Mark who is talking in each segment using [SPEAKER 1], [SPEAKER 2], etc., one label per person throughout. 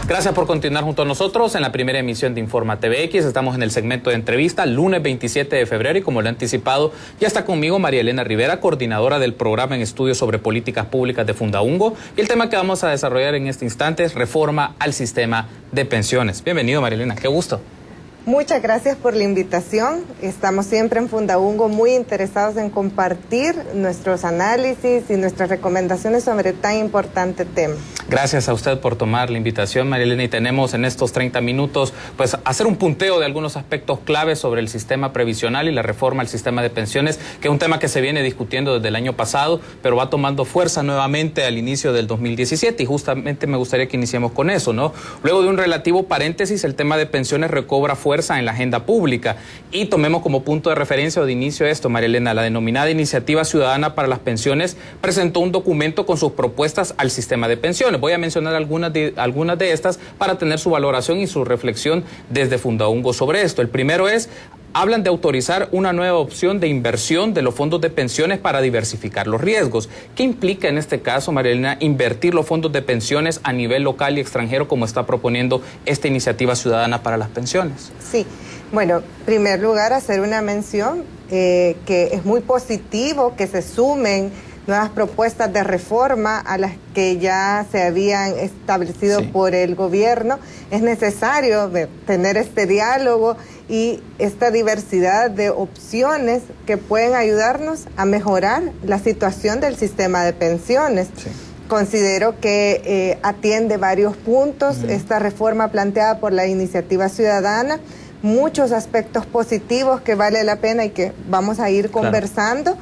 [SPEAKER 1] Gracias por continuar junto a nosotros en la primera emisión de Informa TVX. Estamos en el segmento de entrevista, lunes 27 de febrero, y como lo he anticipado, ya está conmigo María Elena Rivera, coordinadora del programa en estudios sobre políticas públicas de Fundaungo. Y el tema que vamos a desarrollar en este instante es reforma al sistema de pensiones. Bienvenido, María Elena, qué gusto.
[SPEAKER 2] Muchas gracias por la invitación. Estamos siempre en Fundaungo muy interesados en compartir nuestros análisis y nuestras recomendaciones sobre tan importante tema.
[SPEAKER 1] Gracias a usted por tomar la invitación, María Elena, y tenemos en estos 30 minutos pues hacer un punteo de algunos aspectos claves sobre el sistema previsional y la reforma al sistema de pensiones, que es un tema que se viene discutiendo desde el año pasado, pero va tomando fuerza nuevamente al inicio del 2017, y justamente me gustaría que iniciemos con eso, ¿no? Luego de un relativo paréntesis, el tema de pensiones recobra fuerza en la agenda pública, y tomemos como punto de referencia o de inicio esto, María Elena. La denominada Iniciativa Ciudadana para las Pensiones presentó un documento con sus propuestas al sistema de pensiones. Voy a mencionar algunas de estas para tener su valoración y su reflexión desde Fundaungo sobre esto. El primero es: hablan de autorizar una nueva opción de inversión de los fondos de pensiones para diversificar los riesgos. ¿Qué implica en este caso, María Elena, invertir los fondos de pensiones a nivel local y extranjero, como está proponiendo esta Iniciativa Ciudadana para las Pensiones?
[SPEAKER 2] Sí, bueno, en primer lugar, hacer una mención que es muy positivo que se sumen nuevas propuestas de reforma a las que ya se habían establecido por el gobierno. Es necesario tener este diálogo y esta diversidad de opciones que pueden ayudarnos a mejorar la situación del sistema de pensiones. Sí. Considero que atiende varios puntos esta reforma planteada por la Iniciativa Ciudadana, muchos aspectos positivos que vale la pena y que vamos a ir conversando.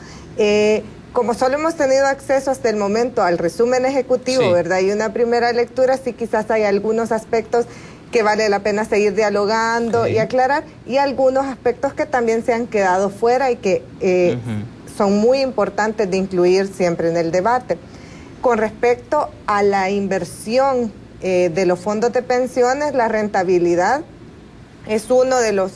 [SPEAKER 2] Como solo hemos tenido acceso hasta el momento al resumen ejecutivo, ¿verdad? Y una primera lectura, sí, quizás hay algunos aspectos que vale la pena seguir dialogando y aclarar, y algunos aspectos que también se han quedado fuera y que son muy importantes de incluir siempre en el debate. Con respecto a la inversión de los fondos de pensiones, la rentabilidad es uno de los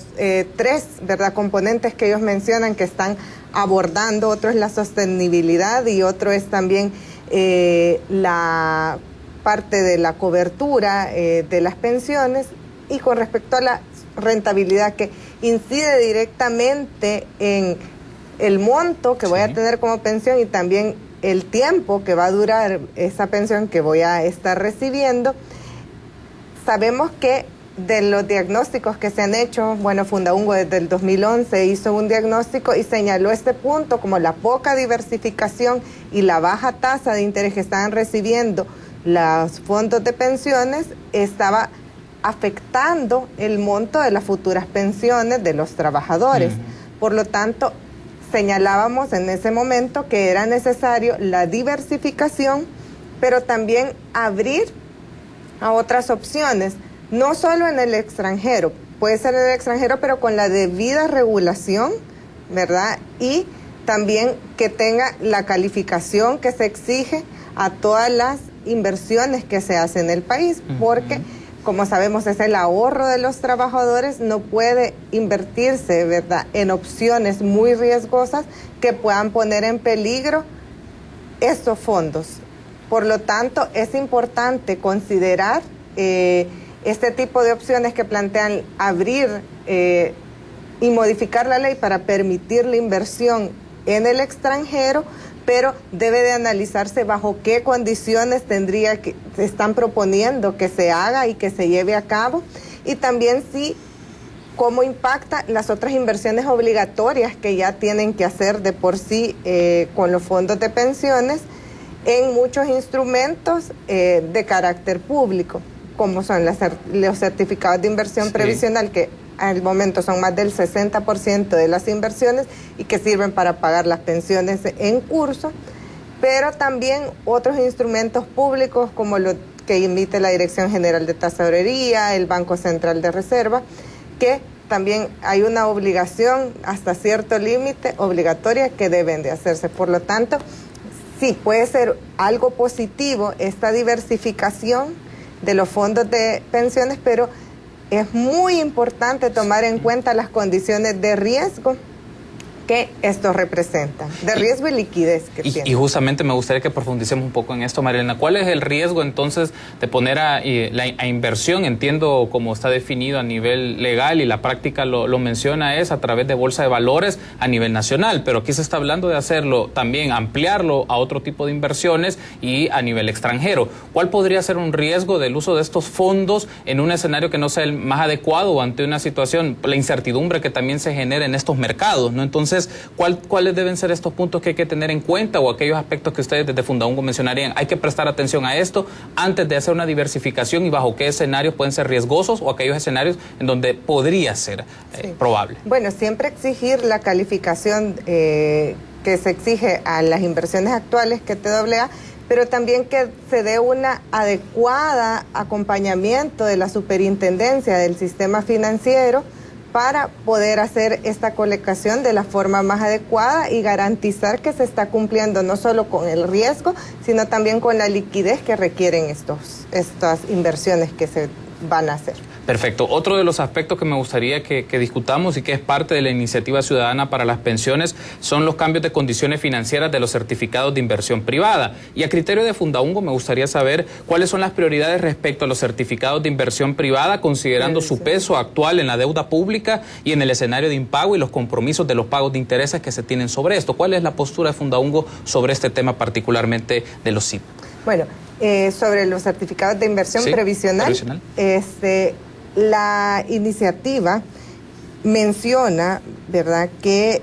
[SPEAKER 2] tres, ¿verdad?, componentes que ellos mencionan que están abordando. Otro es la sostenibilidad y otro es también la parte de la cobertura de las pensiones. Y con respecto a la rentabilidad, que incide directamente en el monto que voy a tener como pensión y también el tiempo que va a durar esa pensión que voy a estar recibiendo. Sabemos que de los diagnósticos que se han hecho, bueno, Fundaungo desde el 2011 hizo un diagnóstico y señaló este punto como la poca diversificación y la baja tasa de interés que estaban recibiendo los fondos de pensiones estaba afectando el monto de las futuras pensiones de los trabajadores. Por lo tanto, señalábamos en ese momento que era necesario la diversificación, pero también abrir a otras opciones. No solo en el extranjero, puede ser en el extranjero, pero con la debida regulación, ¿verdad? Y también que tenga la calificación que se exige a todas las inversiones que se hacen en el país, porque, como sabemos, es el ahorro de los trabajadores, no puede invertirse, ¿verdad?, en opciones muy riesgosas que puedan poner en peligro estos fondos. Por lo tanto, es importante considerar este tipo de opciones que plantean abrir y modificar la ley para permitir la inversión en el extranjero, pero debe de analizarse bajo qué condiciones se están proponiendo que se haga y que se lleve a cabo, y también cómo impacta las otras inversiones obligatorias que ya tienen que hacer de por sí con los fondos de pensiones en muchos instrumentos de carácter público, como son los certificados de inversión previsional, que al momento son más del 60% de las inversiones y que sirven para pagar las pensiones en curso, pero también otros instrumentos públicos como lo que emite la Dirección General de Tesorería, el Banco Central de Reserva, que también hay una obligación hasta cierto límite obligatoria que deben de hacerse. Por lo tanto, sí puede ser algo positivo esta diversificación de los fondos de pensiones, pero es muy importante tomar en cuenta las condiciones de riesgo que estos representan, de riesgo y liquidez que tienen.
[SPEAKER 1] Y justamente me gustaría que profundicemos un poco en esto, Marilena. ¿Cuál es el riesgo entonces de poner a inversión? Entiendo cómo está definido a nivel legal y la práctica lo menciona, es a través de bolsa de valores a nivel nacional, pero aquí se está hablando de hacerlo también, ampliarlo a otro tipo de inversiones y a nivel extranjero. ¿Cuál podría ser un riesgo del uso de estos fondos en un escenario que no sea el más adecuado o ante una situación, la incertidumbre que también se genera en estos mercados, ¿no? Entonces, ¿cuáles deben ser estos puntos que hay que tener en cuenta o aquellos aspectos que ustedes desde Fundaungo mencionarían? Hay que prestar atención a esto antes de hacer una diversificación y bajo qué escenarios pueden ser riesgosos o aquellos escenarios en donde podría ser probable.
[SPEAKER 2] Bueno, siempre exigir la calificación que se exige a las inversiones actuales que TAA, pero también que se dé una adecuada acompañamiento de la superintendencia del sistema financiero para poder hacer esta colocación de la forma más adecuada y garantizar que se está cumpliendo no solo con el riesgo, sino también con la liquidez que requieren estas inversiones que se van a hacer.
[SPEAKER 1] Perfecto. Otro de los aspectos que me gustaría que discutamos y que es parte de la iniciativa ciudadana para las pensiones son los cambios de condiciones financieras de los certificados de inversión privada. Y a criterio de Fundaungo me gustaría saber cuáles son las prioridades respecto a los certificados de inversión privada, considerando su peso actual en la deuda pública y en el escenario de impago y los compromisos de los pagos de intereses que se tienen sobre esto. ¿Cuál es la postura de Fundaungo sobre este tema, particularmente de los CIP?
[SPEAKER 2] Bueno, sobre los certificados de inversión previsional. La iniciativa menciona, ¿verdad?, que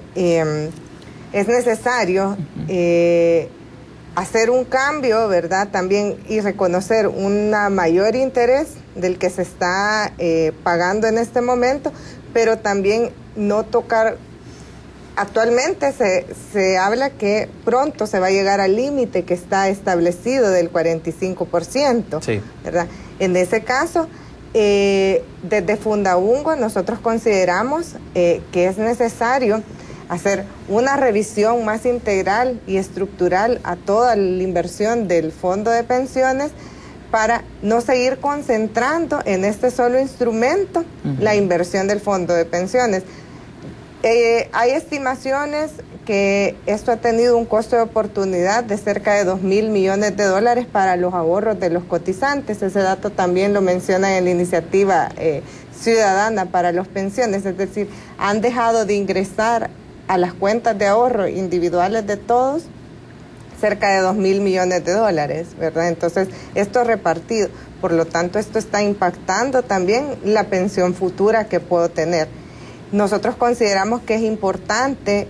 [SPEAKER 2] es necesario hacer un cambio, ¿verdad?, también y reconocer un mayor interés del que se está pagando en este momento, pero también no tocar. Actualmente se habla que pronto se va a llegar al límite que está establecido del 45%, sí, ¿verdad? En ese caso, desde Fundaungo nosotros consideramos que es necesario hacer una revisión más integral y estructural a toda la inversión del fondo de pensiones para no seguir concentrando en este solo instrumento la inversión del fondo de pensiones. Hay estimaciones que esto ha tenido un costo de oportunidad de cerca de $2.000 millones para los ahorros de los cotizantes. Ese dato también lo menciona en la iniciativa ciudadana para las pensiones, es decir, han dejado de ingresar a las cuentas de ahorro individuales de todos cerca de $2.000 millones, ¿verdad? Entonces, esto es repartido. Por lo tanto, esto está impactando también la pensión futura que puedo tener. Nosotros consideramos que es importante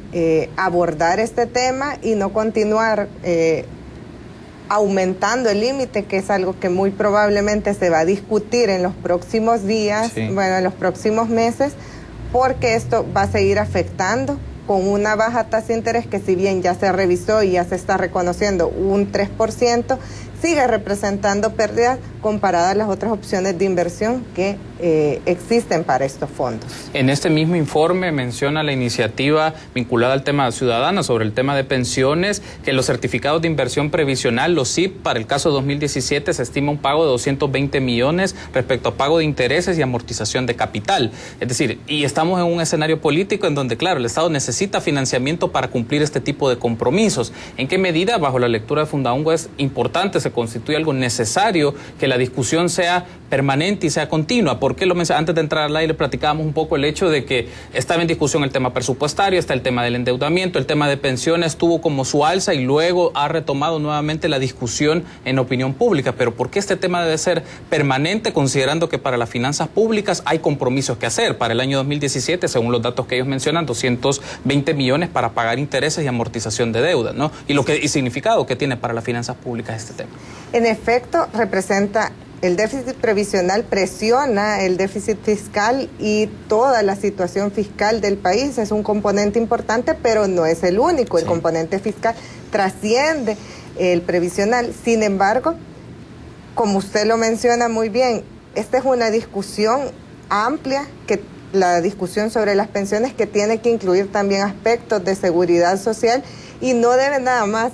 [SPEAKER 2] abordar este tema y no continuar aumentando el límite, que es algo que muy probablemente se va a discutir en los próximos días, en los próximos meses, porque esto va a seguir afectando con una baja tasa de interés que, si bien ya se revisó y ya se está reconociendo un 3%, sigue representando pérdidas comparadas a las otras opciones de inversión que existen para estos fondos.
[SPEAKER 1] En este mismo informe menciona la iniciativa vinculada al tema ciudadano sobre el tema de pensiones, que los certificados de inversión previsional, los CIP, para el caso 2017 se estima un pago de 220 millones respecto a pago de intereses y amortización de capital. Es decir, y estamos en un escenario político en donde, claro, el Estado necesita financiamiento para cumplir este tipo de compromisos. ¿En qué medida, bajo la lectura de Fundaungo, es importante, se constituye algo necesario que la discusión sea permanente y sea continua? Porque antes de entrar al aire platicábamos un poco el hecho de que estaba en discusión el tema presupuestario, está el tema del endeudamiento, el tema de pensiones tuvo como su alza y luego ha retomado nuevamente la discusión en opinión pública. Pero ¿por qué este tema debe ser permanente, considerando que para las finanzas públicas hay compromisos que hacer? Para el año 2017, según los datos que ellos mencionan, 220 millones para pagar intereses y amortización de deuda, ¿no? Y significado que tiene para las finanzas públicas este tema.
[SPEAKER 2] En efecto, representa el déficit previsional, presiona el déficit fiscal y toda la situación fiscal del país. Es un componente importante, pero no es el único. El componente fiscal trasciende el previsional. Sin embargo, como usted lo menciona muy bien, esta es una discusión amplia, la discusión sobre las pensiones, que tiene que incluir también aspectos de seguridad social y no debe nada más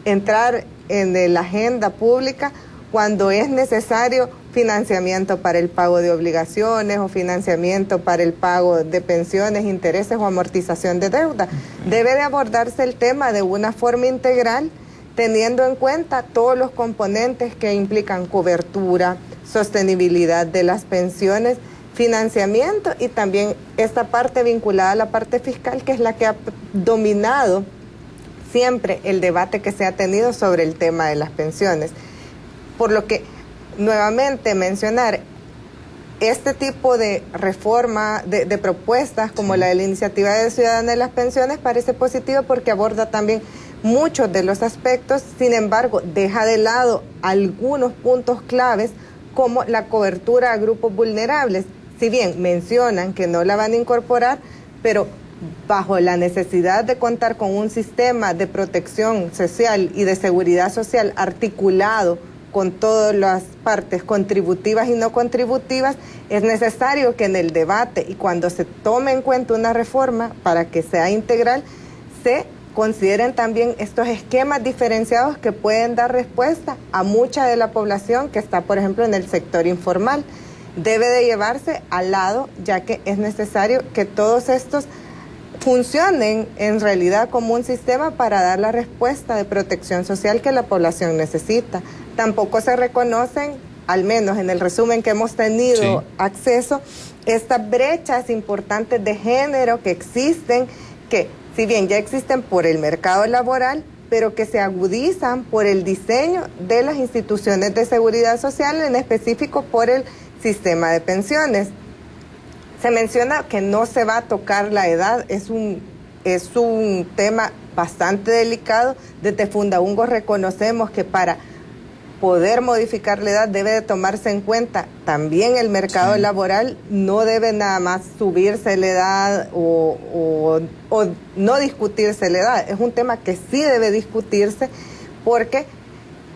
[SPEAKER 2] entrar en la agenda pública cuando es necesario financiamiento para el pago de obligaciones o financiamiento para el pago de pensiones, intereses o amortización de deuda. Debe de abordarse el tema de una forma integral, teniendo en cuenta todos los componentes que implican cobertura, sostenibilidad de las pensiones, financiamiento y también esta parte vinculada a la parte fiscal, que es la que ha dominado siempre el debate que se ha tenido sobre el tema de las pensiones. Por lo que, nuevamente, mencionar este tipo de reforma, de propuestas como la de la Iniciativa Ciudadana de las Pensiones parece positivo porque aborda también muchos de los aspectos, sin embargo, deja de lado algunos puntos claves como la cobertura a grupos vulnerables. Si bien mencionan que no la van a incorporar, pero bajo la necesidad de contar con un sistema de protección social y de seguridad social articulado con todas las partes contributivas y no contributivas, es necesario que en el debate y cuando se tome en cuenta una reforma para que sea integral, se consideren también estos esquemas diferenciados que pueden dar respuesta a mucha de la población que está, por ejemplo, en el sector informal. Debe de llevarse al lado, ya que es necesario que todos estos funcionen en realidad como un sistema para dar la respuesta de protección social que la población necesita. Tampoco se reconocen, al menos en el resumen que hemos tenido acceso, estas brechas importantes de género que existen, que si bien ya existen por el mercado laboral, pero que se agudizan por el diseño de las instituciones de seguridad social, en específico por el sistema de pensiones. Se menciona que no se va a tocar la edad, es un tema bastante delicado. Desde Fundaungo reconocemos que para poder modificar la edad debe de tomarse en cuenta también el mercado laboral, no debe nada más subirse la edad o no discutirse la edad. Es un tema que sí debe discutirse porque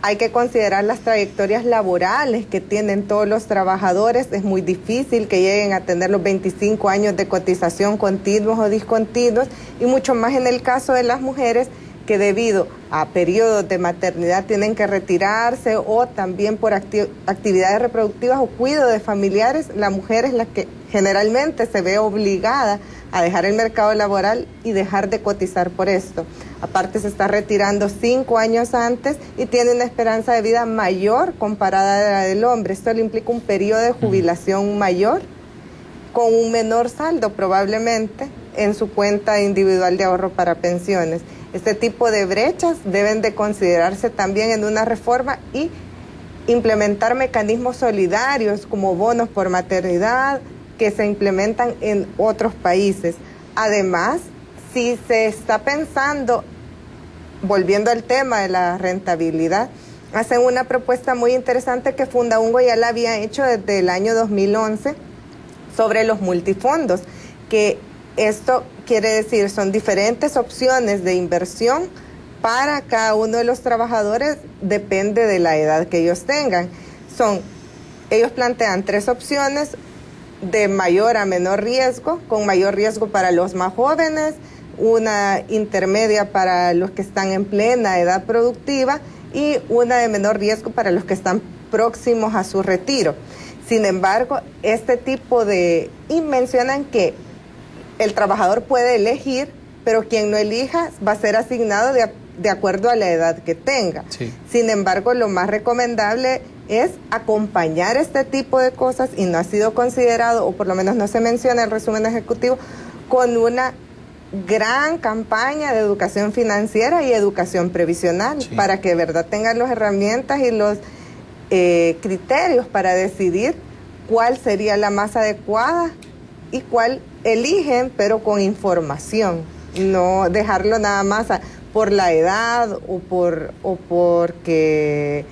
[SPEAKER 2] hay que considerar las trayectorias laborales que tienen todos los trabajadores. Es muy difícil que lleguen a tener los 25 años de cotización continuos o discontinuos, y mucho más en el caso de las mujeres que debido a periodos de maternidad tienen que retirarse, o también por actividades reproductivas o cuidado de familiares. La mujer es la que generalmente se ve obligada a dejar el mercado laboral y dejar de cotizar por esto. Aparte se está retirando 5 años antes y tiene una esperanza de vida mayor comparada a la del hombre. Esto le implica un periodo de jubilación mayor con un menor saldo probablemente en su cuenta individual de ahorro para pensiones. Este tipo de brechas deben de considerarse también en una reforma y implementar mecanismos solidarios como bonos por maternidad que se implementan en otros países. Además, si se está pensando, volviendo al tema de la rentabilidad, hacen una propuesta muy interesante que Fundaungo ya la había hecho desde el año 2011 sobre los multifondos, que esto quiere decir son diferentes opciones de inversión para cada uno de los trabajadores, depende de la edad que ellos tengan. Ellos plantean 3 opciones de mayor a menor riesgo, con mayor riesgo para los más jóvenes, una intermedia para los que están en plena edad productiva y una de menor riesgo para los que están próximos a su retiro. Sin embargo, y mencionan que el trabajador puede elegir, pero quien no elija va a ser asignado de acuerdo a la edad que tenga. Sí. Sin embargo, lo más recomendable es acompañar este tipo de cosas, y no ha sido considerado, o por lo menos no se menciona en el resumen ejecutivo, con una gran campaña de educación financiera y educación previsional, para que de verdad tengan las herramientas y los criterios para decidir cuál sería la más adecuada y cuál eligen, pero con información, no dejarlo nada más por la edad o porque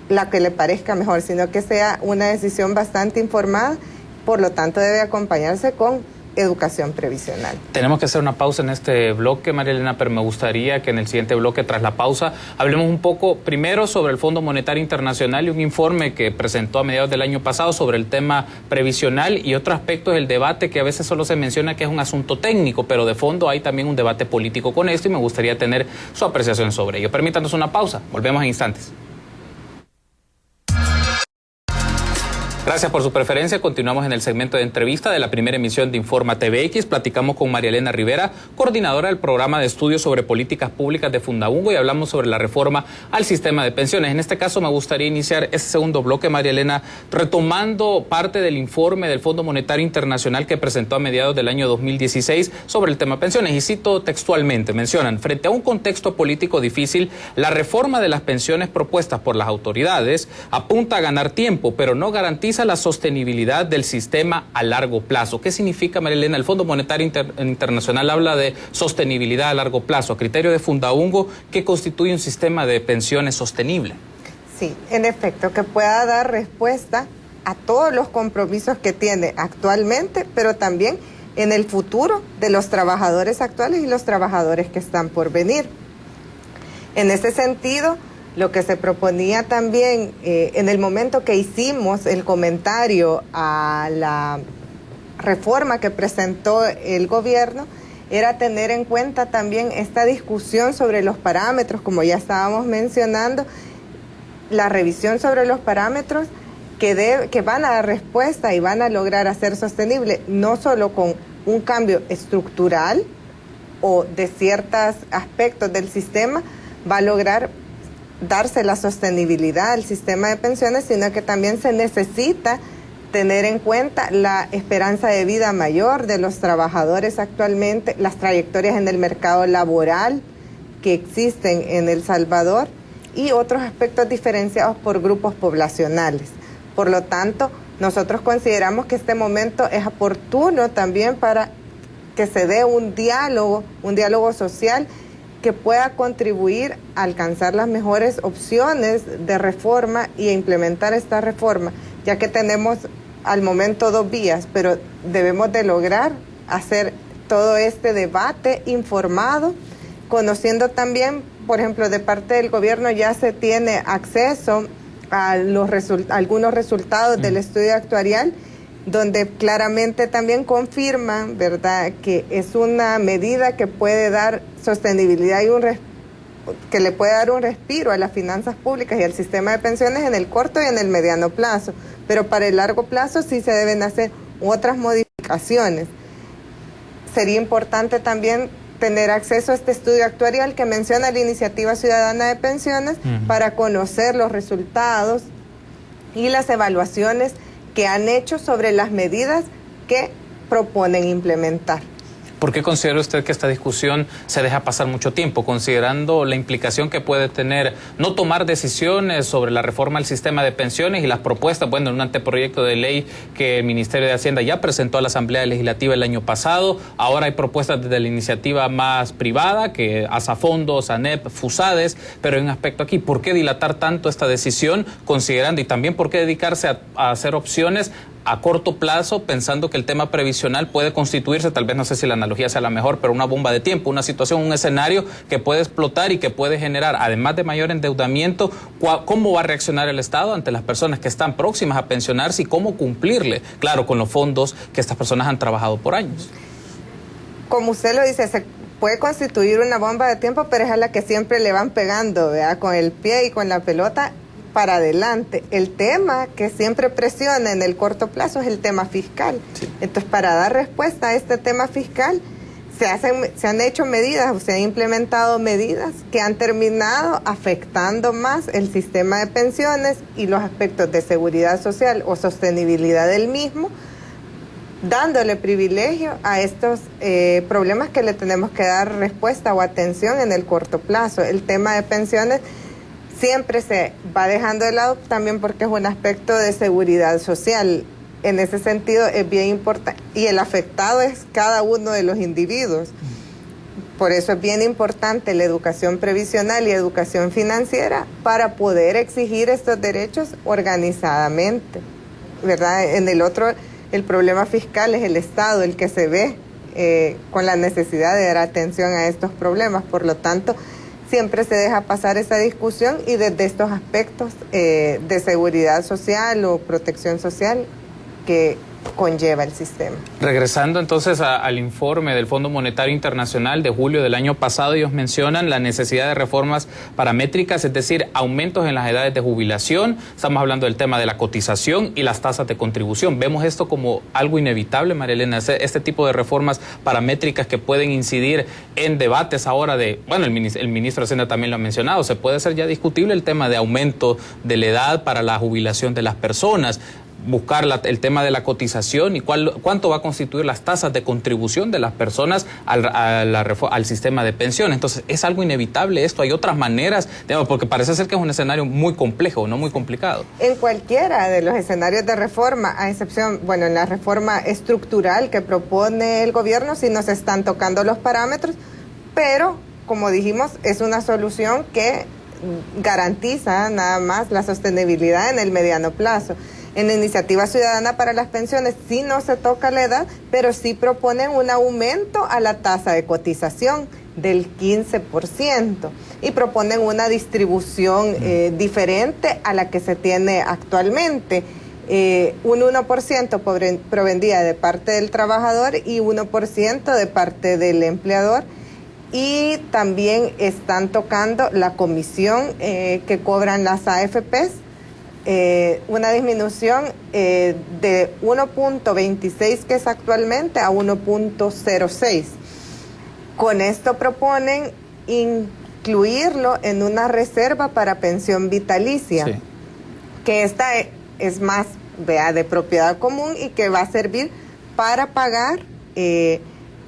[SPEAKER 2] la que le parezca mejor, sino que sea una decisión bastante informada. Por lo tanto, debe acompañarse con educación previsional.
[SPEAKER 1] Tenemos que hacer una pausa en este bloque, María Elena, pero me gustaría que en el siguiente bloque, tras la pausa, hablemos un poco primero sobre el Fondo Monetario Internacional y un informe que presentó a mediados del año pasado sobre el tema previsional y otro aspecto del debate que a veces solo se menciona que es un asunto técnico, pero de fondo hay también un debate político con esto y me gustaría tener su apreciación sobre ello. Permítanos una pausa, volvemos en instantes. Gracias por su preferencia. Continuamos en el segmento de entrevista de la primera emisión de Informa TVX. Platicamos con María Elena Rivera, coordinadora del programa de estudios sobre políticas públicas de Fundaungo, y hablamos sobre la reforma al sistema de pensiones. En este caso me gustaría iniciar ese segundo bloque, María Elena, retomando parte del informe del Fondo Monetario Internacional que presentó a mediados del año 2016 sobre el tema pensiones. Y cito textualmente, mencionan: frente a un contexto político difícil, la reforma de las pensiones propuestas por las autoridades apunta a ganar tiempo, pero no garantiza la sostenibilidad del sistema a largo plazo. ¿Qué significa, María Elena? El Fondo Monetario Internacional habla de sostenibilidad a largo plazo. A criterio de Fundaungo, ¿qué constituye un sistema de pensiones sostenible?
[SPEAKER 2] Sí, en efecto, que pueda dar respuesta a todos los compromisos que tiene actualmente, pero también en el futuro de los trabajadores actuales y los trabajadores que están por venir. En ese sentido, lo que se proponía también en el momento que hicimos el comentario a la reforma que presentó el gobierno era tener en cuenta también esta discusión sobre los parámetros, como ya estábamos mencionando, la revisión sobre los parámetros que van a dar respuesta y van a lograr hacer sostenible, no solo con un cambio estructural o de ciertos aspectos del sistema, va a lograr darse la sostenibilidad al sistema de pensiones, sino que también se necesita tener en cuenta la esperanza de vida mayor de los trabajadores actualmente, las trayectorias en el mercado laboral que existen en El Salvador y otros aspectos diferenciados por grupos poblacionales. Por lo tanto, nosotros consideramos que este momento es oportuno también para que se dé un diálogo social que pueda contribuir a alcanzar las mejores opciones de reforma y a implementar esta reforma, ya que tenemos al momento 2 vías, pero debemos de lograr hacer todo este debate informado, conociendo también, por ejemplo, de parte del gobierno ya se tiene acceso a algunos resultados del estudio actuarial, donde claramente también confirman, ¿verdad?, que es una medida que puede dar sostenibilidad y que le puede dar un respiro a las finanzas públicas y al sistema de pensiones en el corto y en el mediano plazo, pero para el largo plazo sí se deben hacer otras modificaciones. Sería importante también tener acceso a este estudio actuarial que menciona la Iniciativa Ciudadana de Pensiones para conocer los resultados y las evaluaciones que han hecho sobre las medidas que proponen implementar.
[SPEAKER 1] ¿Por qué considera usted que esta discusión se deja pasar mucho tiempo, considerando la implicación que puede tener no tomar decisiones sobre la reforma al sistema de pensiones y las propuestas, bueno, en un anteproyecto de ley que el Ministerio de Hacienda ya presentó a la Asamblea Legislativa el año pasado? Ahora hay propuestas desde la iniciativa más privada, que Asafondos, ANEP, FUSADES, pero hay un aspecto aquí: ¿por qué dilatar tanto esta decisión, considerando, y también por qué dedicarse a hacer opciones a corto plazo, pensando que el tema previsional puede constituirse, tal vez, no sé si la analogía sea la mejor, pero una bomba de tiempo, una situación, un escenario que puede explotar y que puede generar, además de mayor endeudamiento? ¿Cómo va a reaccionar el Estado ante las personas que están próximas a pensionarse y cómo cumplirle, claro, con los fondos que estas personas han trabajado por años?
[SPEAKER 2] Como usted lo dice, se puede constituir una bomba de tiempo, pero es a la que siempre le van pegando, ¿verdad?, con el pie y con la pelota para adelante. El tema que siempre presiona en el corto plazo es el tema fiscal. Sí. Entonces, para dar respuesta a este tema fiscal, se han hecho medidas, o se han implementado medidas que han terminado afectando más el sistema de pensiones y los aspectos de seguridad social o sostenibilidad del mismo, dándole privilegio a estos problemas que le tenemos que dar respuesta o atención en el corto plazo. El tema de pensiones siempre se va dejando de lado también porque es un aspecto de seguridad social. En ese sentido es bien importante, y el afectado es cada uno de los individuos. Por eso es bien importante la educación previsional y educación financiera para poder exigir estos derechos organizadamente, ¿verdad? En el problema fiscal es el Estado el que se ve con la necesidad de dar atención a estos problemas. Por lo tanto, siempre se deja pasar esa discusión, y desde estos aspectos de seguridad social o protección social que conlleva el sistema.
[SPEAKER 1] Regresando entonces al informe del Fondo Monetario Internacional de julio del año pasado, ellos mencionan la necesidad de reformas paramétricas, es decir, aumentos en las edades de jubilación. Estamos hablando del tema de la cotización y las tasas de contribución. ¿Vemos esto como algo inevitable, María Elena? Este tipo de reformas paramétricas que pueden incidir en debates ahora de, bueno, el ministro de Hacienda también lo ha mencionado, se puede hacer ya discutible el tema de aumento de la edad para la jubilación de las personas, buscar el tema de la cotización y cuánto va a constituir las tasas de contribución de las personas al sistema de pensión. Entonces, ¿es algo inevitable esto? ¿Hay otras maneras? Digamos, porque parece ser que es un escenario muy complejo, no muy complicado.
[SPEAKER 2] En cualquiera de los escenarios de reforma, a excepción, bueno, en la reforma estructural que propone el gobierno, sí nos están tocando los parámetros, pero, como dijimos, es una solución que garantiza nada más la sostenibilidad en el mediano plazo. En la Iniciativa Ciudadana para las Pensiones sí no se toca la edad, pero sí proponen un aumento a la tasa de cotización del 15% y proponen una distribución diferente a la que se tiene actualmente. Un 1% provendría de parte del trabajador y 1% de parte del empleador. Y también están tocando la comisión que cobran las AFPs, una disminución de 1.26 que es actualmente a 1.06. Con esto proponen incluirlo en una reserva para pensión vitalicia, sí, que esta es más de propiedad común y que va a servir para pagar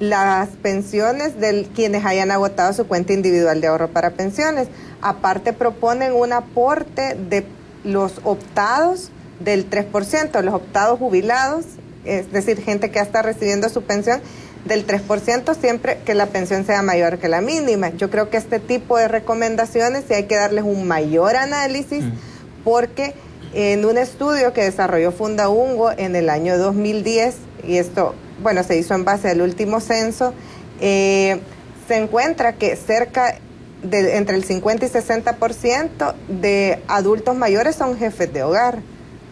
[SPEAKER 2] las pensiones de quienes hayan agotado su cuenta individual de ahorro para pensiones. Aparte proponen un aporte de los optados del 3%, los optados jubilados, es decir, gente que ya está recibiendo su pensión, del 3% siempre que la pensión sea mayor que la mínima. Yo creo que este tipo de recomendaciones sí hay que darles un mayor análisis, porque en un estudio que desarrolló Fundaungo en el año 2010, y esto, bueno, se hizo en base al último censo, se encuentra que entre el 50 y 60% de adultos mayores son jefes de hogar.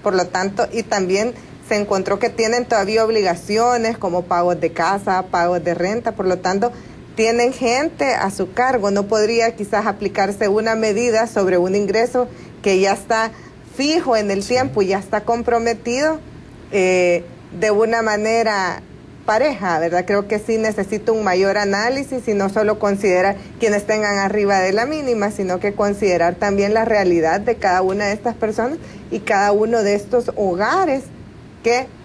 [SPEAKER 2] Por lo tanto, y también se encontró que tienen todavía obligaciones como pagos de casa, pagos de renta, por lo tanto, tienen gente a su cargo. No podría quizás aplicarse una medida sobre un ingreso que ya está fijo en el tiempo y ya está comprometido de una manera pareja, ¿verdad? Creo que sí necesita un mayor análisis y no solo considerar quienes tengan arriba de la mínima, sino que considerar también la realidad de cada una de estas personas y cada uno de estos hogares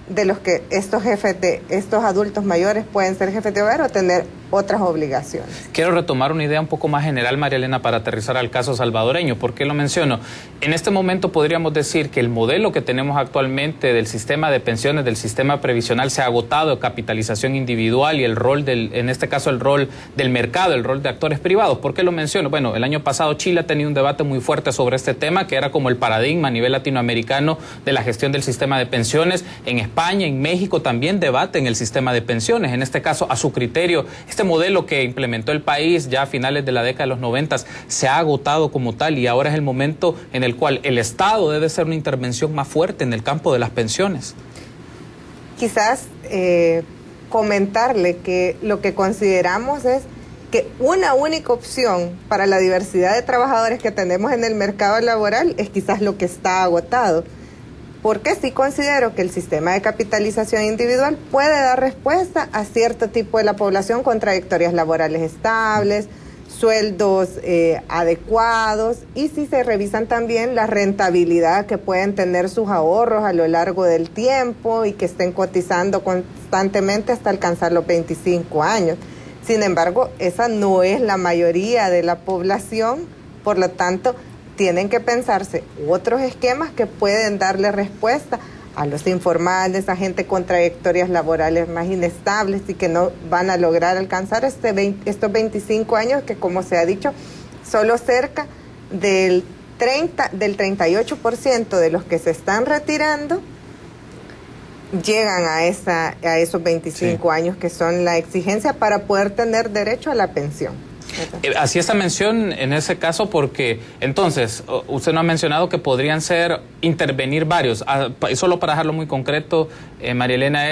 [SPEAKER 2] de los que estos adultos mayores pueden ser jefes de hogar o tener otras obligaciones.
[SPEAKER 1] Quiero retomar una idea un poco más general, María Elena, para aterrizar al caso salvadoreño. ¿Por qué lo menciono? En este momento podríamos decir que el modelo que tenemos actualmente del sistema de pensiones, del sistema previsional, se ha agotado de capitalización individual y el rol en este caso el rol del mercado, el rol de actores privados. ¿Por qué lo menciono? Bueno, el año pasado Chile ha tenido un debate muy fuerte sobre este tema, que era como el paradigma a nivel latinoamericano de la gestión del sistema de pensiones. En España, en México también debaten el sistema de pensiones. En este caso, a su criterio, este modelo que implementó el país ya a finales de la década de los 90 se ha agotado como tal y ahora es el momento en el cual el Estado debe hacer una intervención más fuerte en el campo de las pensiones.
[SPEAKER 2] Quizás comentarle que lo que consideramos es que una única opción para la diversidad de trabajadores que tenemos en el mercado laboral es quizás lo que está agotado. Porque sí considero que el sistema de capitalización individual puede dar respuesta a cierto tipo de la población con trayectorias laborales estables, sueldos adecuados, y si se revisan también la rentabilidad que pueden tener sus ahorros a lo largo del tiempo y que estén cotizando constantemente hasta alcanzar los 25 años. Sin embargo, esa no es la mayoría de la población, por lo tanto, tienen que pensarse otros esquemas que pueden darle respuesta a los informales, a gente con trayectorias laborales más inestables y que no van a lograr alcanzar estos 25 años que, como se ha dicho, solo cerca del 38% de los que se están retirando llegan a esos 25 años que son la exigencia para poder tener derecho a la pensión.
[SPEAKER 1] Así esta mención en ese caso porque, entonces, usted no ha mencionado que podrían intervenir varios. Solo para dejarlo muy concreto, María Elena,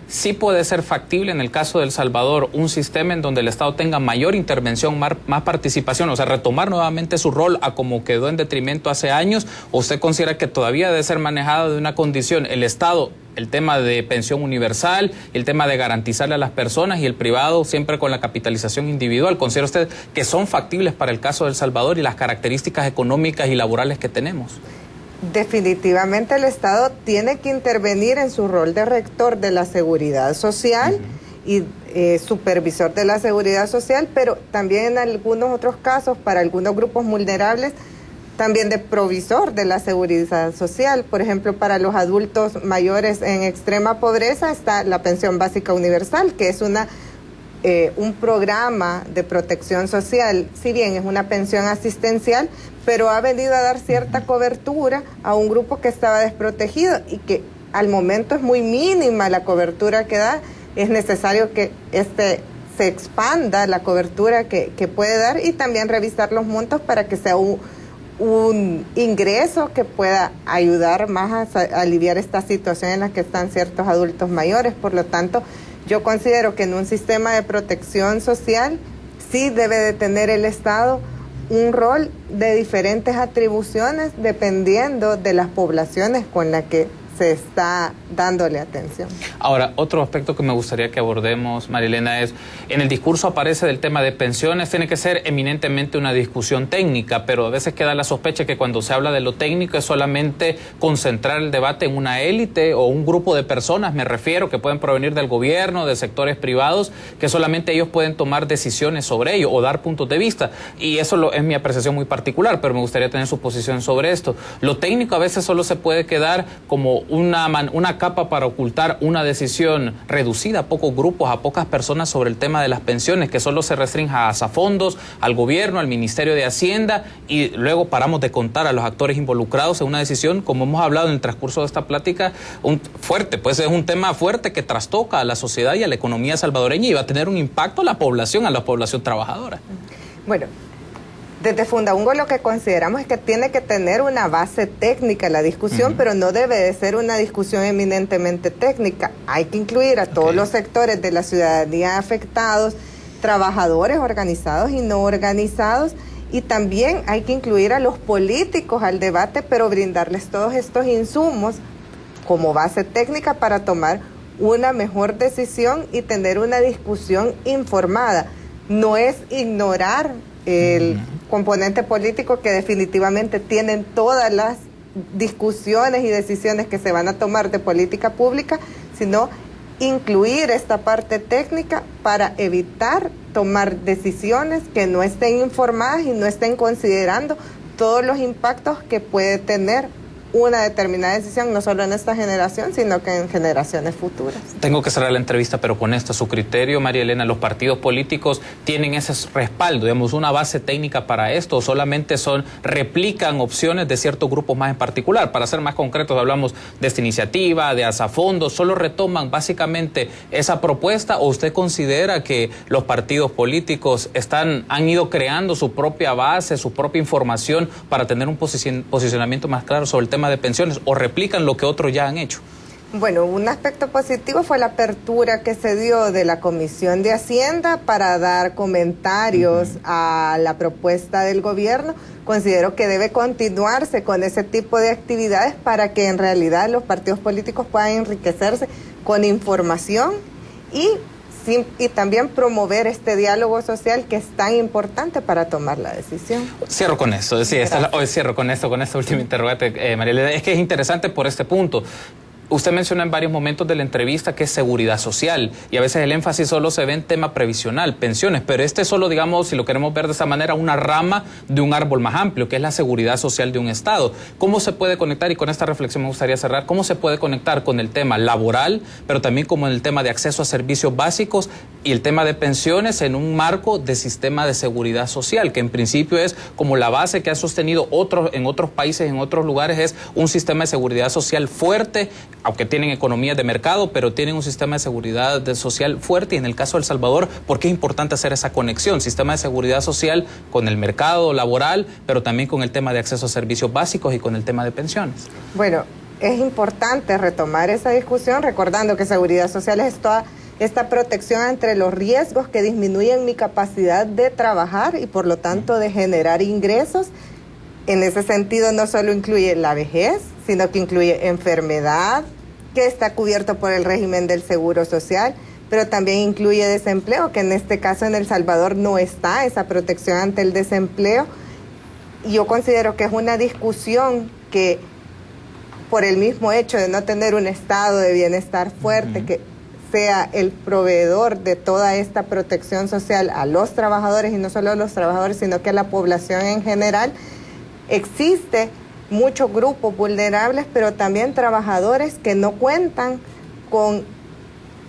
[SPEAKER 1] sí puede ser factible en el caso de El Salvador un sistema en donde el Estado tenga mayor intervención, más participación, o sea, retomar nuevamente su rol a como quedó en detrimento hace años, o usted considera que todavía debe ser manejado de una condición, el Estado, el tema de pensión universal, el tema de garantizarle a las personas y el privado siempre con la capitalización individual. ¿Considera usted que son factibles para el caso de El Salvador y las características económicas y laborales que tenemos?
[SPEAKER 2] Definitivamente el Estado tiene que intervenir en su rol de rector de la seguridad social y supervisor de la seguridad social, pero también en algunos otros casos, para algunos grupos vulnerables, también de provisor de la seguridad social. Por ejemplo, para los adultos mayores en extrema pobreza está la pensión básica universal, que es un programa de protección social, si bien es una pensión asistencial, pero ha venido a dar cierta cobertura a un grupo que estaba desprotegido y que al momento es muy mínima la cobertura que da. Es necesario que se expanda la cobertura que puede dar y también revisar los montos para que sea un ingreso que pueda ayudar más a aliviar esta situación en la que están ciertos adultos mayores. Por lo tanto, yo considero que en un sistema de protección social sí debe de tener el Estado un rol de diferentes atribuciones dependiendo de las poblaciones con las que se está dándole atención.
[SPEAKER 1] Ahora, otro aspecto que me gustaría que abordemos, María Elena, es, en el discurso aparece del tema de pensiones, tiene que ser eminentemente una discusión técnica, pero a veces queda la sospecha que cuando se habla de lo técnico es solamente concentrar el debate en una élite o un grupo de personas, me refiero, que pueden provenir del gobierno, de sectores privados, que solamente ellos pueden tomar decisiones sobre ello o dar puntos de vista, y eso es mi apreciación muy particular, pero me gustaría tener su posición sobre esto. Lo técnico a veces solo se puede quedar como una capa para ocultar una decisión reducida a pocos grupos, a pocas personas sobre el tema de las pensiones, que solo se restrinja a Asafondos, al gobierno, al Ministerio de Hacienda, y luego paramos de contar a los actores involucrados en una decisión, como hemos hablado en el transcurso de esta plática, fuerte, pues es un tema fuerte que trastoca a la sociedad y a la economía salvadoreña y va a tener un impacto a la población trabajadora.
[SPEAKER 2] Bueno, desde Fundaungo lo que consideramos es que tiene que tener una base técnica la discusión, pero no debe de ser una discusión eminentemente técnica. Hay que incluir a todos los sectores de la ciudadanía afectados, trabajadores organizados y no organizados, y también hay que incluir a los políticos al debate, pero brindarles todos estos insumos como base técnica para tomar una mejor decisión y tener una discusión informada. No es ignorar el componente político que definitivamente tienen todas las discusiones y decisiones que se van a tomar de política pública, sino incluir esta parte técnica para evitar tomar decisiones que no estén informadas y no estén considerando todos los impactos que puede tener una determinada decisión, no solo en esta generación, sino que en generaciones futuras.
[SPEAKER 1] Tengo que cerrar la entrevista, pero con esto, su criterio, María Elena, ¿los partidos políticos tienen ese respaldo, digamos, una base técnica para esto, o solamente replican opciones de ciertos grupos más en particular? Para ser más concretos, hablamos de esta iniciativa, de Asafondos, ¿solo retoman básicamente esa propuesta, o usted considera que los partidos políticos han ido creando su propia base, su propia información para tener un posicionamiento más claro sobre el tema de pensiones, o replican lo que otros ya han hecho?
[SPEAKER 2] Bueno, un aspecto positivo fue la apertura que se dio de la Comisión de Hacienda para dar comentarios a la propuesta del gobierno. Considero que debe continuarse con ese tipo de actividades para que en realidad los partidos políticos puedan enriquecerse con información y también promover este diálogo social que es tan importante para tomar la decisión.
[SPEAKER 1] Cierro con esto, sí, cierro con esta última interrogante, María Elena. Es que es interesante por este punto. Usted menciona en varios momentos de la entrevista que es seguridad social, y a veces el énfasis solo se ve en tema previsional, pensiones, pero este es solo, digamos, si lo queremos ver de esa manera, una rama de un árbol más amplio, que es la seguridad social de un Estado. ¿Cómo se puede conectar, y con esta reflexión me gustaría cerrar, cómo se puede conectar con el tema laboral, pero también como en el tema de acceso a servicios básicos y el tema de pensiones en un marco de sistema de seguridad social, que en principio es como la base que ha sostenido en otros países, en otros lugares, es un sistema de seguridad social fuerte, aunque tienen economías de mercado, pero tienen un sistema de seguridad social fuerte. Y en el caso de El Salvador, ¿por qué es importante hacer esa conexión? Sistema de seguridad social con el mercado laboral, pero también con el tema de acceso a servicios básicos y con el tema de pensiones.
[SPEAKER 2] Bueno, es importante retomar esa discusión, recordando que seguridad social es toda esta protección entre los riesgos que disminuyen mi capacidad de trabajar y por lo tanto de generar ingresos. En ese sentido no solo incluye la vejez, sino que incluye enfermedad, que está cubierto por el régimen del Seguro Social, pero también incluye desempleo, que en este caso en El Salvador no está esa protección ante el desempleo. Yo considero que es una discusión que, por el mismo hecho de no tener un estado de bienestar fuerte, que sea el proveedor de toda esta protección social a los trabajadores, y no solo a los trabajadores, sino que a la población en general, existe muchos grupos vulnerables, pero también trabajadores que no cuentan con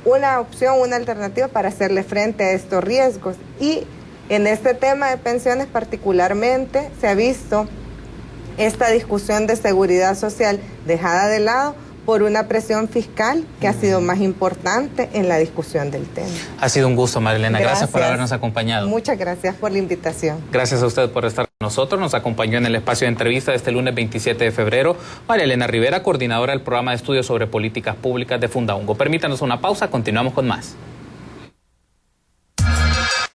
[SPEAKER 2] una opción, una alternativa para hacerle frente a estos riesgos. Y en este tema de pensiones particularmente se ha visto esta discusión de seguridad social dejada de lado por una presión fiscal que ha sido más importante en la discusión del tema.
[SPEAKER 1] Ha sido un gusto, María Elena. Gracias por habernos acompañado.
[SPEAKER 2] Muchas gracias por la invitación.
[SPEAKER 1] Gracias a usted por estar con nosotros. Nos acompañó en el espacio de entrevista de este lunes 27 de febrero María Elena Rivera, coordinadora del programa de estudios sobre políticas públicas de Fundaungo. Permítanos una pausa, continuamos con más.